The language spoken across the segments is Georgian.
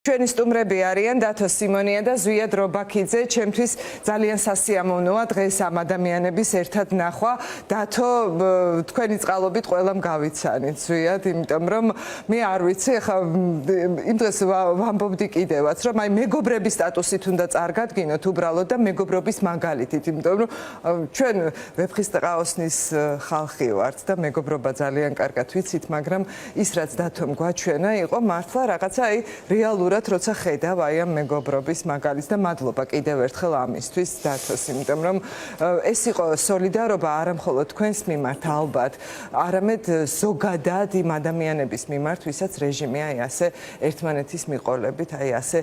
ჩვენი სტუმრები არიან დათო სიმონია და ზვია დრობაქიძე. ჩემთვის ძალიან სასიამოვნოა დღეს ამ ადამიანების ერთად ნახვა. დათო, თქვენი წყალობით ყველამ გავიცანით ზვიად, იმიტომ რომ მე არ ვიცი, ხა იმ დღეს ვამბობდი კიდევაც, რომ აი მეგობრების სტატუსით უნდა წარგადგინოთ უბრალოდ და მეგობრობის მაგალითით, იმიტომ რომ ჩვენ ვეფხისტყაოსნის ხალხი ვართ და მეგობრობა ძალიან კარგად ვიცით, მაგრამ ის რაც დათომ გვაჩვენა იყო მართლა რაღაცა აი რეალურად როცა ხედავ აი ამ მეგობრობის მაგალითს და მადლობა კიდევ ერთხელ ამისთვის დათოს, იმიტომ რომ ეს იყო სოლიდარობა არა მხოლოდ თქვენს მიმართ ალბათ, არამედ ზოგადად იმ ადამიანების მიმართ, ვისაც რეჟიმი აი ასე ერთმანეთის მიყოლებით, აი ასე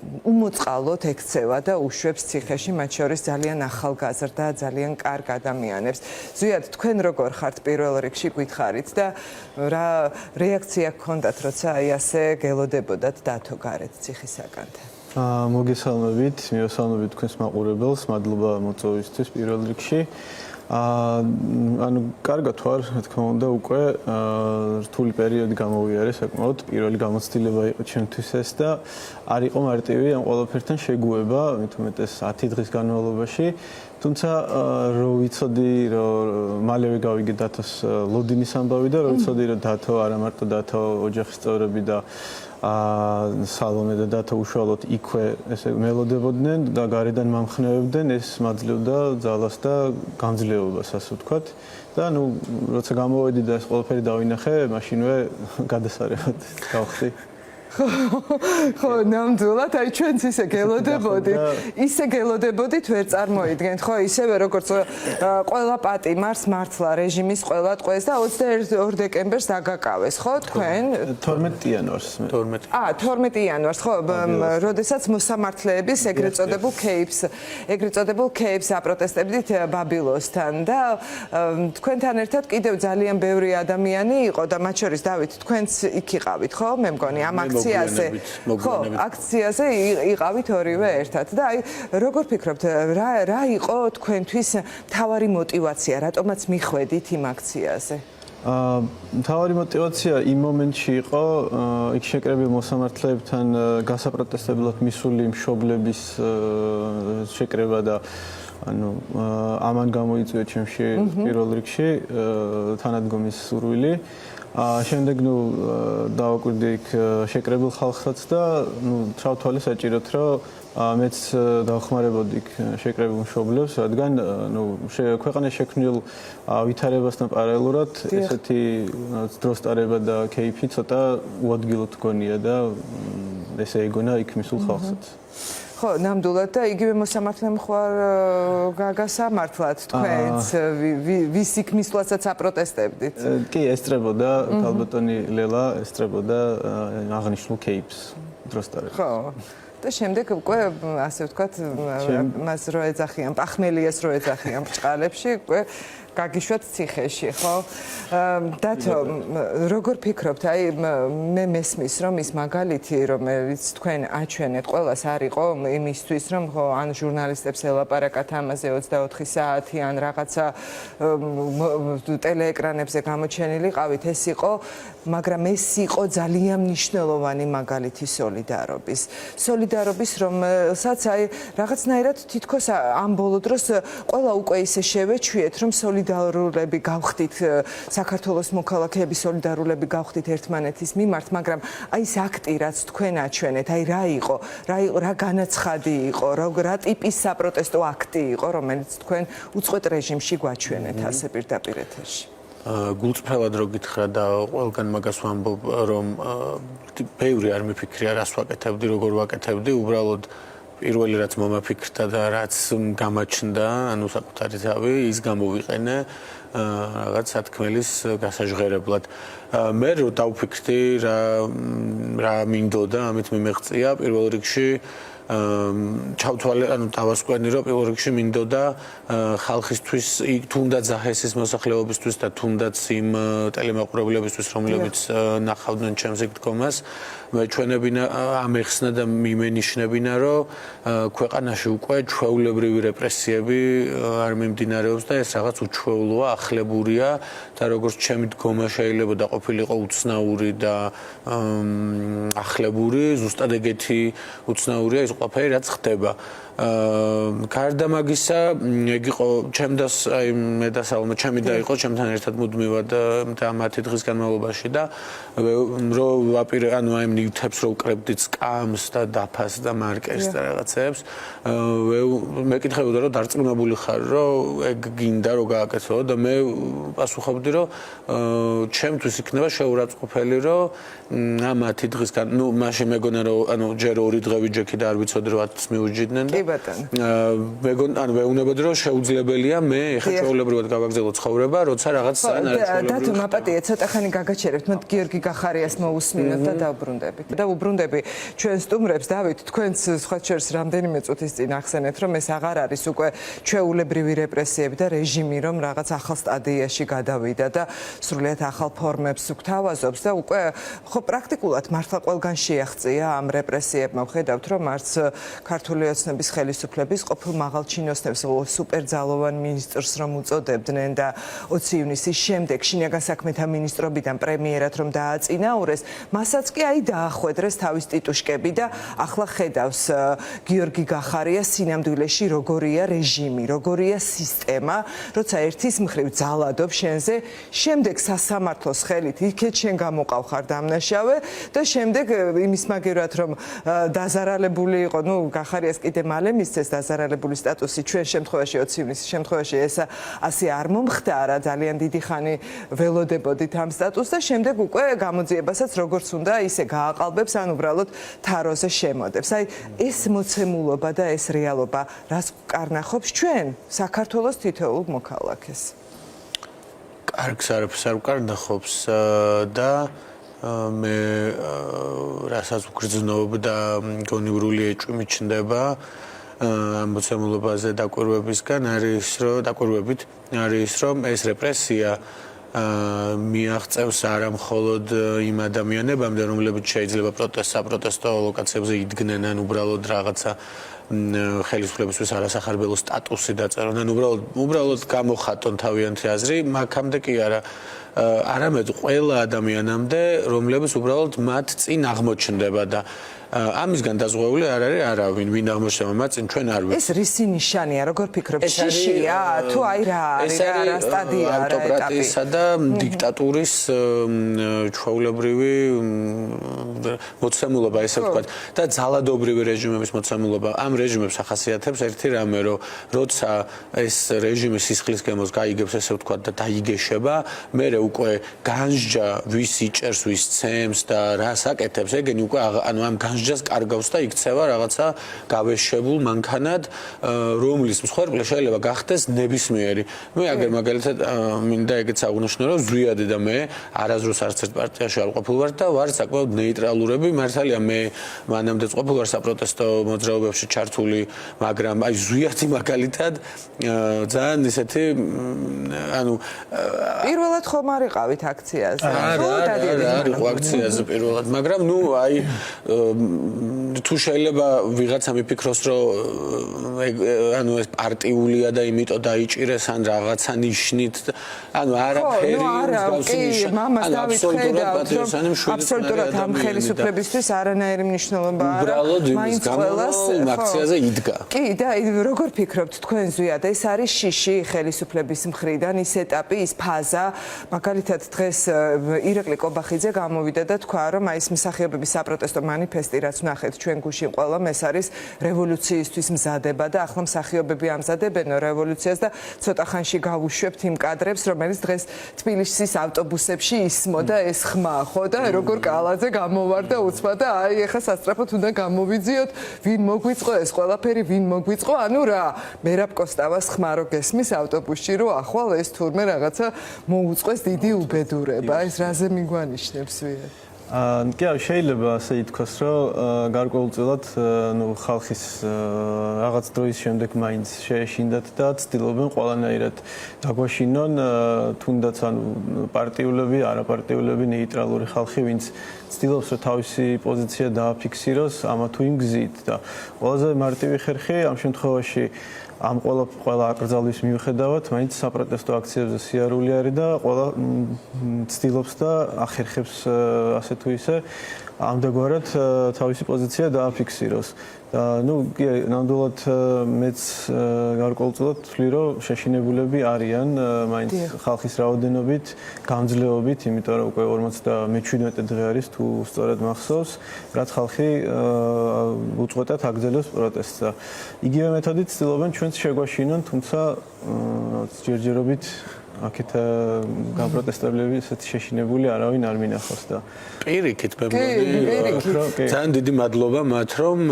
უმოწყალოდ ექცევა და უშვებს ციხეში, მათ შორის ძალიან ახალგაზრდა, ძალიან კარგ ადამიანებს. ზვიად, თქვენ როგორ ხართ პირველ რიგში გითხარით და რა რეაქცია გქონდათ, როცა აი ასე გელოდებოდათ დათო გარეთ ციხისაგანთან? მოგესალმებით, მივესალმებით თქვენს მაყურებელს, მადლობა მოწვევისთვის პირველ რიგში. ანუ კარგად ვარ, რა თქმა უნდა, უკვე რთული პერიოდი გამოვიარე საკმაოდ. პირველი გამოცდილება იყო ჩემთვის ეს და არ იყო მარტივი ამ ყველაფერთან შეგუება, მით უმეტეს 10 დღის განმავლობაში. თუმცა რო ვიცოდი, რომ მალევე გავიგე დათოს ლოდინის ამბავი და რო ვიცოდი, რომ დათო არა მარტო დათო, ოჯახის წევრები და სალომე და დათო უშუალოდ იქვე ესე მელოდებოდნენ და გარედან მომხნევებდნენ, ეს მაძლევდა ძალას და გამძლეობას, ასე ვთქვათ. და ნუ როცა გამოვედი და ეს ყველაფერი დავინახე, მაშინვე გადასარევად გავხდი. ხო, ნამდვილად, აი ჩვენც ისე გელოდებოდით, ვერ წარმოიდგენთ, ხო, ისევე როგორც ყველა პატიმარს მართლა რეჟიმის ყველა ტყვეს და 22 დეკემბერს დაგაკავეს, ხო, თქვენ? 12 იანვარს. 12 იანვარს, ხო, როდესაც მოსამართლეების ეგრეთ წოდებულ ქეიფს აპროტესტებდით ბაბილოსთან და თქვენთან ერთად კიდევ ძალიან ბევრი ადამიანი იყო და მათ შორის დავით, თქვენც იქ იყავით, ხო, მე მგონი ამ ხო, აქციაზე იყავით ორივე ერთად და აი როგორ ფიქრობთ, რა იყო თქვენთვის მთავარი мотиваცია, რატომაც მიხვედით იმ აქციაზე? მთავარი мотиваცია იმ მომენტში იყო იქ შეკრებილ მოსამართლეებთან გასაპროტესტებლად მისული მშობლების შეკრება და ანუ ამან გამოიწვია ჩემში პირველ რიგში თანადგომის სურვილი. შემდეგ ნუ დავაკვირდი იქ შეკრებილ ხალხსაც და ნუ თვალთვალი საჭიროთ, რომ მეც დავხმარებოდი იქ შეკრებილ მშობლებს, რადგან ნუ ქვეყანაში შექმნილ ვითარებასთან პარალელურად ესეთი დროს ტარება და кейფი ცოტა უადგილოდ გონია და ესე ეგონა იქ მისულ ხალხსაც. ხო, ნამდვილად და იგივე მოსამართლე მხარ გაგასამართლად თქვენც ვის იქ მისვლასაც აპროტესტებდით? კი, ესწრებოდა ქალბატონი ლელა, ესწრებოდა აღნიშნულ кейფს დროს ტარება. ხო. და შემდეგ უკვე ასე ვთქვათ, მას რო ეძახიან, პახმელიას რო ეძახიან ბჭყალებში, უკვე გაგიშვათ ციხეში, ხო? დათო, როგორ ფიქრობთ, აი მე მესმის, რომ ის მაგალითი, რომელიც თქვენ აჩვენეთ, ყველას არ იყო იმისთვის, რომ ხო, ან ჟურნალისტებს ელაპარაკათ ამაზე 24 საათი, ან რაღაცა ტელეეკრანებზე გამოჩენილი ყავით, ეს იყო, მაგრამ ეს იყო ძალიან მნიშვნელოვანი მაგალითი სოლიდარობის, რომელსაც აი რაღაცნაირად თითქოს ამ ბოლო დროს ყველა უკვე ისე შევეჩვიეთ, რომ სოლიდარულები გავხდით საქართველოს მოქალაქეები სოლიდარულები გავხდით ერთმანეთის მიმართ, მაგრამ აი ეს აქტი რაც თქვენ აჩვენეთ, აი რა იყო, რა განაცხადი იყო, რა ტიპის საპროტესტო აქტი იყო, რომელიც თქვენ უწყვეტ რეჟიმში გვაჩვენეთ ასე პირდაპირ ეთერში? გულწრფელად რო გითხრა და ყველგან მაგას ვამბობ, რომ ბევრი არ მიფიქრია, რას ვაკეთებდი, როგორ ვაკეთებდი, უბრალოდ პირველი რაც მომაფიქრდა და რაც გამაჩნდა, ანუ საკუთარი თავი, ის გამოვიყენე რაღაც სათქმელის გასაჟღერებლად. მე რო დავფიქრდი, რა მინდოდა, ამით მიმეღწია პირველ რიგში ჩავთვალე, ანუ დავასკვენი, რომ პირველ რიგში მინდოდა ხალხისთვის, თუნდაც ზაჰესის მოსახლეობისთვის და თუნდაც იმ ტელემაყურებლებისთვის, რომლებიც ნახავდნენ ჩემს იქ დგომას, მეჩვენებინა, ამეხსნა და მიმენიშნებინა, რომ ქვეყანაში უკვე ჩვეულებრივი რეპრესიები არ მიმდინარეობს და ეს რაღაც უჩვეულოა, ახლებურია და როგორც ჩემი დგომა შეიძლება და ყოფილიყო უცნაური და ახლებური, ზუსტად ეგეთი უცნაურია ის ყველაფერი, რაც ხდება. გარდა მაგისა, ეგ იყო ჩემდას, აი მე და სალომე ჩემი და იყო ჩემთან ერთად მუდმივად და 10 დღის განმავლობაში და რომ ვაპირე, ანუ აი ნივთებს რო ვკრებდი სკამს და დაფას და მარკერს და რაღაცებს, მეკითხებოდა რომ დარწმუნებული ხარ, რომ ეგ გინდა რომ გააკეთო და მე პასუხობდი, რომ ჩემთვის იქნება შეურაცხყოფელი, რომ ამ 10 დღისგან, ნუ მაშინ მეგონა რომ ანუ ჯერ 2 დღე ვიჯექი და არ ვიცოდი რომ 10-ს მიუჯიდნენ და მეგონა ანუ მეუბნებოდი რომ შეუძლებელია მე ეხლა ჩვეულებრივად გავაგზავნო ცხოვრება, როცა რაღაც სან არის ჩვეულებრივი. და თუ მაპატია ცოტა ხანი გაგაჩერებთ, მათ გიორგი გახარიას მოусმინოთ და დავბრუნდებით. და უბრუნდები ჩვენ სტუმრებს, დავით, თქვენს სხვა შორის რამდენიმე წუთის წინ ახსენეთ, რომ ეს აღარ არის უკვე ჩვეულებრივი რეპრესიები და რეჟიმი, რომ რაღაც ახალ სტადიაში გადავიდა და სრულიად ახალ ფორმებს გვთავაზობს და უკვე ხო პრაქტიკულად მართლა ყველგან შეაღწია ამ რეპრესიებმა. ვხედავთ, რომ არც ქართული ოცნების ხელისუფლების ყოფილ მაღალჩინოსნებს სუპერძალოვან მინისტრს რომ უწოდებდნენ და 20 ივნისის შემდეგ შინაგან საქმეთა მინისტრობიდან პრემიერად რომ დააწინაურეს, მასაც კი აი დაახვედრეს თავის ტიტუშკები და ახლა ხედავს გიორგი გახარია სინამდვილეში როგორია რეჟიმი, როგორია სისტემა, როცა ერთის მხრივ ძალადობ შენზე, შემდეგ სასამართლოს ხელით იქეთ შენ გამოყავ დამნაშავე და შემდეგ იმის მაგერად რომ დაზარალებული იყო, ნუ გახარიას კიდე მალე მისცეს დაზარალებული სტატუსი, ჩვენ შემთხვევაში 20 ივნისის შემთხვევაში ეს ასე არ მომხდარა, ძალიან დიდი ხანი ველოდებოდით ამ სტატუსს და შემდეგ უკვე გამოძიებასაც როგორც უნდა ისე გააყალბებს, ან უბრალოდ თაროზე შემოდებს. აი ეს მოცემულობა და ეს რეალობა რას კარნახობს ჩვენ საქართველოს თითოეულ მოქალაქეს? კარგს არაფერს არ ვკარნახობს და მე რასაც ვგრძნობ და გონივრული ეჭვი მიჩნდება ამ მოცემულობაზე დაკვირვებისგან არის რომ ეს რეპრესია მიაღწევს არა მხოლოდ იმ ადამიანებამდე, რომლებიც შეიძლება საპროტესტო ლოკაციებზე იდგნენ ან უბრალოდ რაღაცა ხელისუფლებისთვის არასახარბელო სტატუსი დაწერონ, ან უბრალოდ გამოხატონ თავიანთი აზრი, მაგამდე კი არა. არამედ ყველა ადამიანამდე, რომლებიც უბრალოდ მათ წინ აღმოჩნდება და ამისგან დაზღვეული არ არის არავინ, ვინ აღმოჩნდება მათ წინ, ჩვენ არ ვიცით. ეს რისი ნიშანია, როგორ ფიქრობთ? შიშია, თუ აი რა არის, რა სტადია, რა ეტაპი? ავტოკრატიისა და დიქტატურის ჩვეულებრივი მოცემულობა, ესე ვთქვათ, და ძალადობრივი რეჟიმების მოცემულობა. ამ რეჟიმებს ახასიათებს ერთი რამე, რომ როცა ეს რეჟიმი სისხლის გემოს გაიგებს, ესე ვთქვათ, და დაიგეშება, მერე უკვე განსჯა, ვის იჭერს, ვის ცემს და რას აკეთებს, ეგენი უკვე ანუ ამ განსჯას კარგავს და იქცევა რაღაცა გავეშებულ მანქანად, რომლის მსხვერპლი შეიძლება გახდეს ნებისმიერი. მე აგერ მაგალითად მინდა ეგეც აღნიშნო, რომ ზვიადი და მე არასდროს არც ერთ პარტიაში არ ყოფილ ვარ და ვარ საკმაოდ ნეიტრალურები. მართალია მე მანამდეც ყოფილ ვარ საპროტესტო მოძრაობებში ჩართული, მაგრამ აი ზვიადი მაგალითად ძალიან ისეთი ანუ პირველად ხომ არ იყავით აქციაზე? არ იყო აქციაზე პირველად, მაგრამ ნუ აი თუ შეიძლება ვიღაცა მიფიქროს, რომ ანუ ეს პარტიულია და იმიტომ დაიჭირეს ან რაღაცა ნიშნით, ანუ არაფერი მამას დავით ხედავთ, რომ აბსოლუტურად ამ ხელისუფლებისთვის არანაირი მნიშვნელობა არ აქვს. უბრალოდ იმის გამო რომ აქციაზე იდგა. კი, და როგორ ფიქრობთ თქვენ ზვიად, ეს არის შიში ხელისუფლების მხრიდან, ის ეტაპი, ის ფაზა, მაგალითად დღეს ირაკლი კობახიძე გამოვიდა და თქვა, რომ აი ეს მსახიობების საპროტესტო მანიფესტი, რაც ვნახეთ ჩვენ გუშინ ყველამ, ეს არის რევოლუციისთვის მზადება და ახლა მსახიობები ამზადებენ რევოლუციას და ცოტა ხანში გავუშვებთ იმ კადრებს, რომელიც დღეს თბილისის ავტობუსებში ისმოდა ეს ხმა, ხო და როგორ კალაძე გამოვარდა უცბა და აი ეხლა სასწრაფოდ უნდა გამოვიძიოთ, ვინ მოგვიწყო ეს ყველაფერი, ვინ მოგვიწყო, ანუ რა, მერაბ კოსტავას ხმა რო გესმის ავტობუსში, რომ ახვალ ეს თურმე რაღაცა მოუწყეს დიდი უბედურება, ეს რაზე მიგვანიშნებს ვია? კი, შეიძლება ასე ითქვას, რომ გარკვეულწილად ხალხის რაღაც დროის შემდეგ მაინც შეეშინდათ და ცდილობენ ყველანაირად დაგვაშინონ, თუნდაც პარტიულები, არაპარტიულები, ნეიტრალური ხალხი, ვინც ცდილობს, რომ თავისი პოზიცია დააფიქსიროს ამა თუ იმ გზით და ყველაზე მარტივი ხერხი ამ შემთხვევაში ამ ყველა აკრძალვის მიუხედავად, მაინც საპროტესტო აქციებზე სიარული არის და ყველა ცდილობს და ახერხებს ასე თუ ისე ამდაგვარად თავისი პოზიცია დააფიქსიროს. და კი, ნამდვილად მეც გარკვეულწილად ვთვლი, რომ შეშინებულები არიან მაინც ხალხის რაოდენობით, გამძლეობით, იმიტომ რომ უკვე 57 დღე არის თუ სწორად მახსოვს, რაც ხალხი უწყვეტად აგრძელებს პროტესტს. იგივე მეთოდით ცდილობენ ჩვენც შეგვაშინონ, თუმცა ჯერჯერობით აქეთ გაპროტესტებლები ესეთი შეშინებული არავინ არ მინახავს და პირიქით მე მგონი ძალიან დიდი მადლობა მათ რომ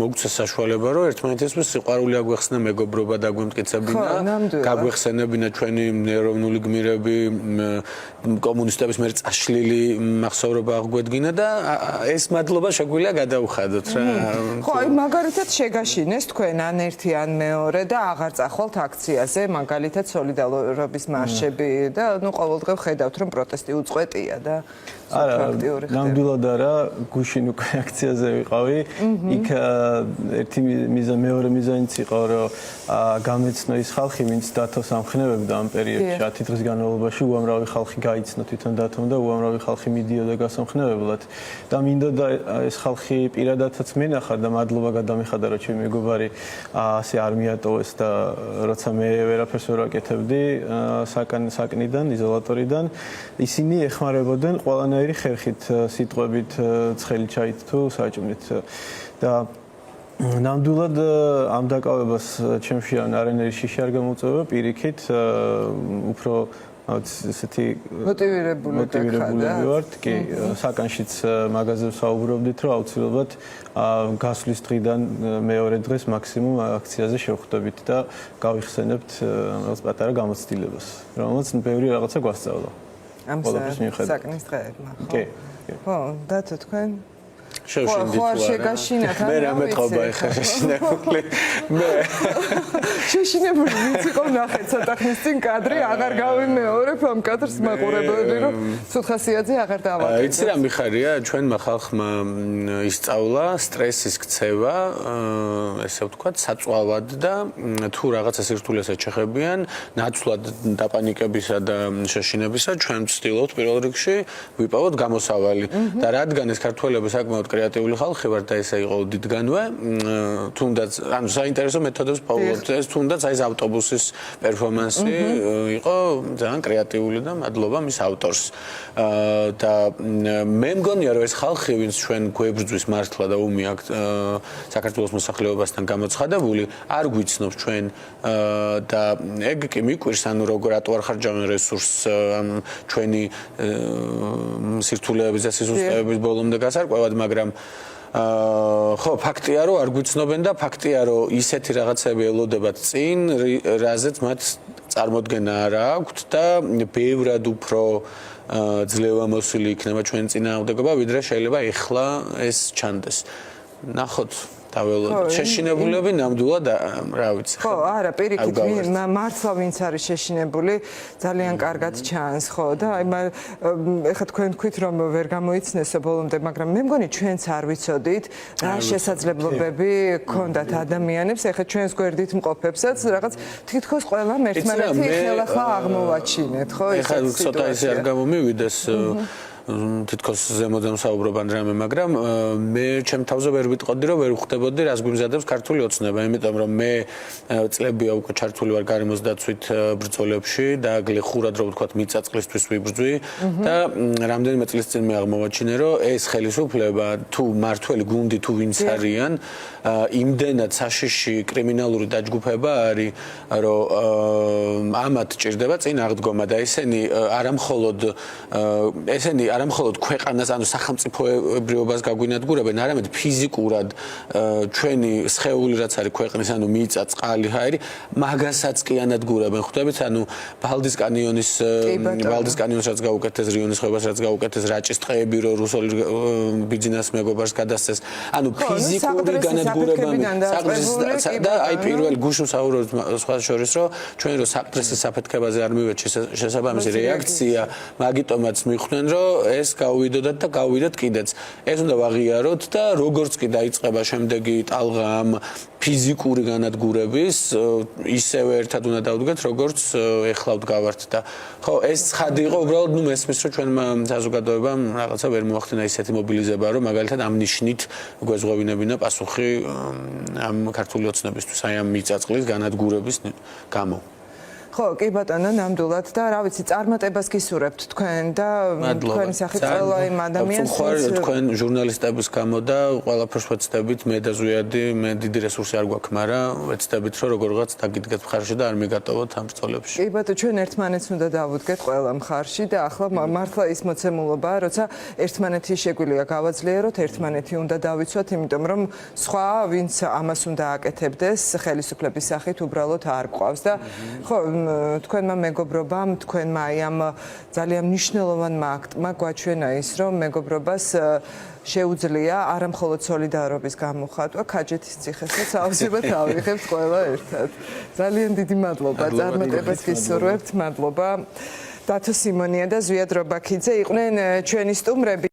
მოგწეს საშუალება რომ ერთმანეთისთვის სიყვარული აგვეხსნა მეგობრობა დაგვემტკიცებინა გაგვეხსენებინა ჩვენი ეროვნული გმირები კომუნისტების მიერ წაშლილი მახსოვრობა აღგვედგინა და ეს მადლობა შეგვიძლია გადავხადოთ რა ხო აი მაგალითად შეგაშინეს თქვენ ან ერთი ან მეორე და აღარ წახვალთ აქციაზე მაგალითად სოლიდარობის მარშები და ნუ ყოველდღე ხედავთ რომ პროტესტი უწყვეტია და ნამდვილად არა გუშინ უკვე აქციაზე ვიყავი იქ ერთი მეორე მიზანიც იყო რომ გამეცნო ის ხალხი ვინც დათოს ამხნევებდა ამ პერიოდში 10 დღის განმავლობაში უამრავი ხალხი გაიცნო თვითონ დათომ და უამრავი ხალხი მიდიოდა გასამხნევებლად და მინდოდა ეს ხალხი პირადადაც მენახა და მადლობა გადამეხადა რომ ჩემი მეგობარი ასე არ მიატოვეს და როცა მე ვერაფერს ვერ ვაკეთებდი საკნიდან იზოლატორიდან ისინი ეხმარებოდნენ ყველანაირი ხერხით სიტყვებით ცხელი ჩაით თუ საჭმლით და ნამდვილად ამ დაკავებას ჩემში არანაირი შიში არ გამოწვევა პირიქით უფრო ესეთი მოტივირებული ვართ კი საკანშიც მაღაზიაზე საუბრობდით რომ აუცილებლად გასვლის დღიდან მეორე დღეს მაქსიმუმ აქციაზე შევხვდებით და გავიხსენებთ რაღაც პატარა გამოცდილებას რომელსაც ბევრი რაღაცა გვასწავლა ამ საკნის დღეებმა კი ხო დათო თქვენ შევშინდით ხო შეგაშინათ მე რა მეტყობა ეხა შეშინებული მე შეშინებული ვინც იყო ნახეთ ცოტა ხნის წინ კადრი აღარ გავიმეორებ ამ კადრს მაყურებელი რომ სუთხასიაძე აღარ დავაკეთე იცი რა მიხარია ჩვენმა ხალხმა ისწავლა სტრესის ქცევა ესე ვთქვათ საწვავად და თუ რაღაცა სირთულესაც შეხებიან ნაცვლად დაპანიკებისა და შეშინებისა ჩვენ ვცდილობთ პირველ რიგში ვიპოვოთ გამოსავალი და რადგან ეს ქართველები საკმაოდ კრეატიული ხალხი ვარ და ესე იყო დიდგანვე თუნდაც ანუ საინტერესო მეთოდებს პოულობთ ეს თუნდაც აი ეს ავტობუსის პერფორმანსი იყო ძალიან კრეატიული და მადლობა მის ავტორს და მე მგონია რომ ეს ხალხი ვინც ჩვენ გვებრძვის მართლა და უმი აქ საქართველოს მოსახლეობასთან გამოცხადებული არ გვიცნობს ჩვენ და ეგ კი მიკვირს ანუ როგორ ატო არ ხარჯავენ რესურსს ჩვენი სირთულეების და სიზუსტეების ბოლომდე გასარკვევად მაგრამ ხო ფაქტია რომ არ გვიცნობენ და ფაქტია რომ ისეთი რაღაცები ელოდებათ წინ რაზეც მათ წარმოდგენა არ აქვთ და ბევრად უფრო ძლევამოსილი იქნება ჩვენი წინააღმდეგობა ვიდრე შეიძლება ეხლა ეს ჩანდეს ნახოთ დაველოდოთ შეშინებულები ნამდვილად რა ვიცი ხო არა პირიქით მართლა ვინც არის შეშინებული ძალიან კარგად ჩანს ხო და აი ეხლა თქვენ თქვით რომ ვერ გამოიცნესო ბოლომდე მაგრამ მე მგონი ჩვენც არ ვიცოდით რა შესაძლებლობები ჰქონდათ ადამიანებს ეხლა ჩვენს გვერდით მყოფებსაც რაღაც თითქოს ყველამ ერთმანეთი ხელახლა აღმოვაჩინეთ ხო ეხლა ცოტა ისე არ გამომივიდეს თითქოს ზემოდან საუბრობ რამე მაგრამ მე ჩემ თავზე ვერ ვიტყოდი რომ ვერ ვხვდებოდი რას გვიმზადებს ქართული ოცნება იმიტომ რომ მე წლებია უკვე ჩართული ვარ გარემოს დაცვით ბრძოლებში და გლეხურად რომ ვთქვათ მიწაწყლისთვის ვიბრძვი და რამდენიმე წლის წინ მე აღმოვაჩინე რომ ეს ხელისუფლება თუ მართველი გუნდი თუ ვინც არიან იმდენად საშიში კრიმინალური დაჯგუფება არის რომ ამათ ჭირდება წინ აღდგომა და ესენი არამხოლოდ ესენი არა მხოლოდ ქვეყანას, ანუ სახელმწიფოებრიობას გაგვინადგურებენ, არამედ ფიზიკურად ჩვენი სხეული რაც არის ქვეყნის, ანუ მიწა, წყალი, ჰაერი, მაგასაც კი ანადგურებენ. ხვდებით, ანუ ბალდის კანიონის რაც გაუკეთეს, რიონის ხეობას რაც გაუკეთეს, რაჭის ტყეები რო რუსული ბიძინას მეგობარს გადასცეს. ანუ ფიზიკური განადგურებანი და აი პირველ გუშინ საუბრობთ სხვა შორის რომ ჩვენ რო საკტრესის საფეთქებაზე არ მივეთ შესაბამისი რეაქცია, მაგიტომაც მიხვდნენ რომ ეს გავიდოდათ და გავიდათ კიდეც. ეს უნდა ვაღიაროთ და როგორც კი დაიწყება შემდეგი ტალღა ამ ფიზიკური განადგურების, ისევე ერთად უნდა დავდგეთ, როგორც ეხლა ვდგავართ და ხო, ეს ცხადი იყო უბრალოდ მესმის რომ ჩვენმა საზოგადოებამ რაღაცა ვერ მოახდინა ისეთი მობილიზება, რომ მაგალითად ამ ნიშნით გვეზღვევინებინა პასუხი ამ ქართული ოცნებისთვის, აი ამ მიწაწყლის განადგურების გამო. ხო, კი ბატონო, ნამდვილად და რა ვიცი, წარმატებას გისურვებთ თქვენ და თქვენი სახით ყველა იმ ადამიანს თქვენ ჟურნალისტების გამო და ყველაფერს ვეცდებით, მე და ზვიადი, მე დიდი რესურსი არ გვაქვს, მაგრამ ვეცდებით რომ როგორღაც დაგიდგეთ მხარში და არ მიგატოვოთ ამ ბრძოლებში. კი ბატონო, ჩვენ ერთმანეთს უნდა დავუდგეთ ყველა მხარში და ახლა მართლა ის მოცემულობაა, როცა ერთმანეთი შეგვიძლია გავაძლიეროთ, ერთმანეთი უნდა დავიცვათ, იმიტომ რომ სხვა ვინც ამას უნდა აკეთებდეს, ხელისუფლების სახით უბრალოდ არ გვყავს და ხო თქვენმა მეგობრობამ, თქვენმა აი ამ ძალიან მნიშვნელოვანმა აქტმა გვაჩვენა ის, რომ მეგობრობას შეუძლია არა მხოლოდ სოლიდარობის გამოხატვა, ქაჯეთის ციხესაც აუცილებლად ავიღებთ ყველა ერთად. ძალიან დიდი მადლობა, წარმატებას გისურვებთ, მადლობა. დათო სიმონია და ზვიად რობაქიძე იყვნენ ჩვენი სტუმრები.